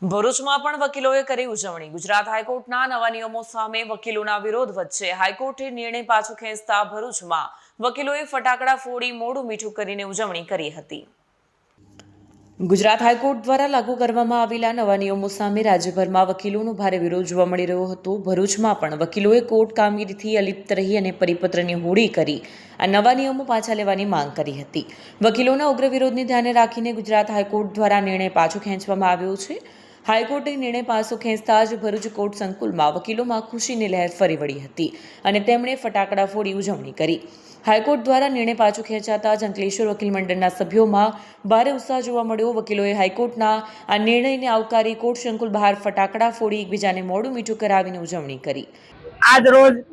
ભરૂચમાં પણ વકીલોએ કરી ઉજવણી। ગુજરાત હાઈકોર્ટના નવા નિયમો સામે વકીલોના વિરોધ વચ્ચે હાઈકોર્ટે નિર્ણય પાછો ખેંચતા ભરૂચમાં વકીલોએ ફટાકડા ફોડી મોઢું મીઠું કરીને ઉજવણી કરી હતી। ગુજરાત હાઈકોર્ટ દ્વારા લાગુ કરવામાં આવેલા નવા નિયમો સામે રાજ્યભરમાં વકીલોનો ભારે વિરોધ જોવા મળી રહ્યો હતો। ભરૂચમાં પણ વકીલોએ કોર્ટ કામગીરીથી અલિપ્ત રહી અને પરિપત્રની હોળી કરી આ નવા નિયમો પાછા લેવાની માંગ કરી હતી। વકીલોના ઉગ્ર વિરોધને ધ્યાને રાખીને ગુજરાત હાઈકોર્ટ દ્વારા નિર્ણય પાછો ખેંચવામાં આવ્યો છે। હાઈકોર્ટે નિર્ણય પાછો ખેંચતા જ ભરૂચ કોર્ટ સંકુલમાં વકીલોમાં ખુશીની લહેર ફરી વળી હતી અને તેમણે ફટાકડા ફોડી ઉજવણી કરી। હાઈકોર્ટ દ્વારા નિર્ણય પાછો ખેંચાતા જ અંકલેશ્વર વકીલ મંડળના સભ્યોમાં ભારે ઉત્સાહ જોવા મળ્યો। વકીલોએ હાઈકોર્ટના આ નિર્ણયને આવકારી કોર્ટ સંકુલ બહાર ફટાકડા ફોડી એકબીજાને મોઢું મીઠું કરાવીને ઉજવણી કરી। આજ રોજ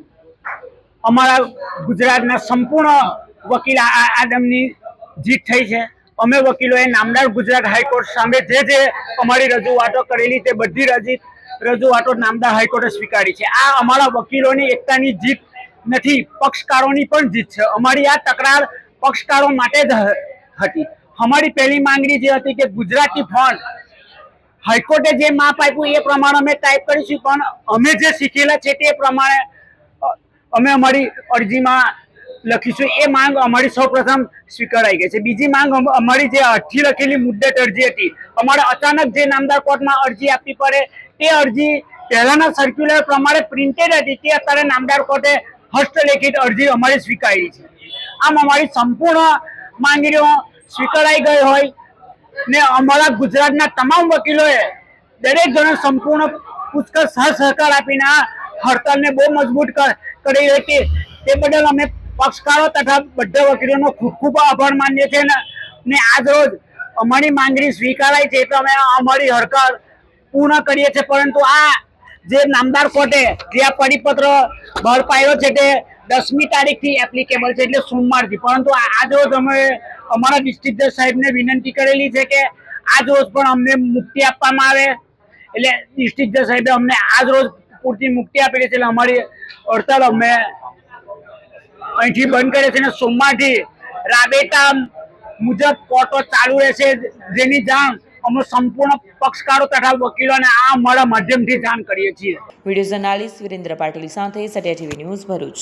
અમારા ગુજરાતના સંપૂર્ણ વકીલ આદમની જીત થઈ છે। અમે વકીલોએ નામદાર ગુજરાત હાઈકોર્ટ સામે જે અમારી રજૂઆતો કરેલી તે બધી રજૂઆતો નામદાર હાઈકોર્ટે સ્વીકારી છે। આ અમારા વકીલોની એકતાની જીત નથી, પક્ષકારોની પણ જીત છે। અમારી આ તકરાર પક્ષકારો માટે જ હતી। અમારી પહેલી માંગણી જે હતી કે ગુજરાતી ફોન્ટ હાઈકોર્ટે જે માપ આપ્યું એ પ્રમાણે અમે ટાઈપ કરીશું, પણ અમે જે શીખેલા છે તે પ્રમાણે અમે અમારી અરજીમાં લખીશું। એ માંગ અમારી સૌપ્રથમ સ્વીકારાઈ ગઈ છે। બીજી માંગ અમારી જે અરજી લખેલી મુદ્દત અરજી હતી, અમારે અચાનક જે નામદાર કોર્ટમાં અરજી આપવી પડે તે અરજી પહેલાના સર્ક્યુલર પ્રમાણે પ્રિન્ટેડ હતી, તે અત્યારે નામદાર કોર્ટે હસ્તલેખિત અરજી અમારી સ્વીકારી છે। આમ અમારી સંપૂર્ણ માંગણીઓ સ્વીકારાઈ ગઈ હોય ને અમારા ગુજરાતના તમામ વકીલોએ દરેક જણે સંપૂર્ણ પુષ્કળ સહકાર આપીને આ હડતાલને બહુ મજબૂત કરી હતી। તે બદલ અમે પક્ષકારો તથા બધા વકીલોનો ખૂબ ખૂબ આભાર માનીએ છીએ ને આજ રોજ અમારી માંગણી સ્વીકારાય છે તો અમે અમારી હડતાલ પૂર્ણ કરીએ છીએ। પરંતુ આ જે નામદાર કોર્ટે જે આ પરિપત્ર બહાર પાડ્યો છે તે 10મી તારીખથી એપ્લિકેબલ છે, એટલે સોમવારથી। પરંતુ આજ રોજ અમે અમારા ડિસ્ટ્રિક્ટ જજ સાહેબને વિનંતી કરેલી છે કે આજ રોજ પણ અમને મુક્તિ આપવામાં આવે, એટલે ડિસ્ટ્રિક્ટ જજ સાહેબે અમને આજ રોજ પૂરતી મુક્તિ આપેલી છે। એટલે અમારી હડતાલ અમે અહીંથી બંધ કરે છે અને સોમવારથી રાબેતા મુજબ કોર્ટો ચાલુ રહેશે, જેની જાણ અમે સંપૂર્ણ પક્ષકારો તથા વકીલોને આ અમારા માધ્યમથી જાણ કરીએ છીએ। વિડીયો જર્નાલિસ્ટ વિરેન્દ્ર પાટીલ સાથે સત્યા ટીવી ન્યૂઝ ભરૂચ।